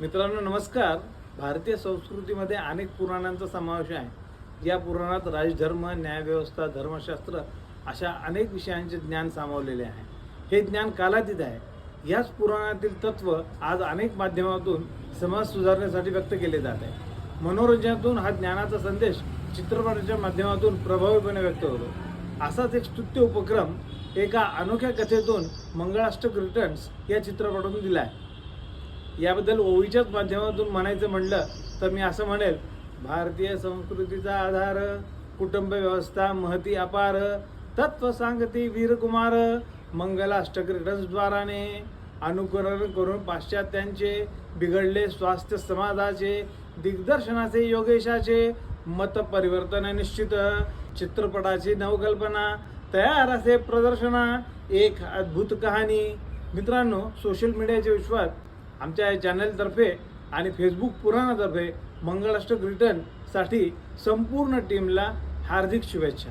मित्रांनो नमस्कार. भारतीय संस्कृतीमध्ये अनेक पुराणांचा समावेश आहे. या पुराणात राजधर्म, न्यायव्यवस्था, धर्मशास्त्र अशा अनेक विषयांचे ज्ञान सामावलेले आहे. हे ज्ञान कालातीत आहे. याच पुराणातील तत्व आज अनेक माध्यमातून समाज सुधारण्यासाठी व्यक्त केले जात आहे. मनोरंजनातून हा ज्ञानाचा संदेश चित्रपटाच्या माध्यमातून प्रभावीपणे व्यक्त होतो. असाच एक स्तुत्य उपक्रम एका अनोख्या कथेतून मंगळाष्टक रिटर्न्स या चित्रपटातून दिला आहे. याबद्दल ओवीच्याच माध्यमातून म्हणायचं म्हणलं तर मी असं म्हणेल, भारतीय संस्कृतीचा आधार, कुटुंब व्यवस्था महती अपार, तत्व सांगती वीरकुमार, मंगलाष्टक रिटर्न्सद्वाराने अनुकरण करून पाश्चात्यांचे बिघडले स्वास्थ्य समाजाचे, दिग्दर्शनाचे योगेशाचे, मत परिवर्तन निश्चित, चित्रपटाची नवकल्पना, तयार असे प्रदर्शना, एक अद्भुत कहाणी. मित्रांनो, सोशल मीडियाच्या विश्वात आमच्या चॅनलतर्फे आणि फेसबुक पुराणातर्फे मंगळाष्टक रिटर्नसाठी संपूर्ण टीमला हार्दिक शुभेच्छा.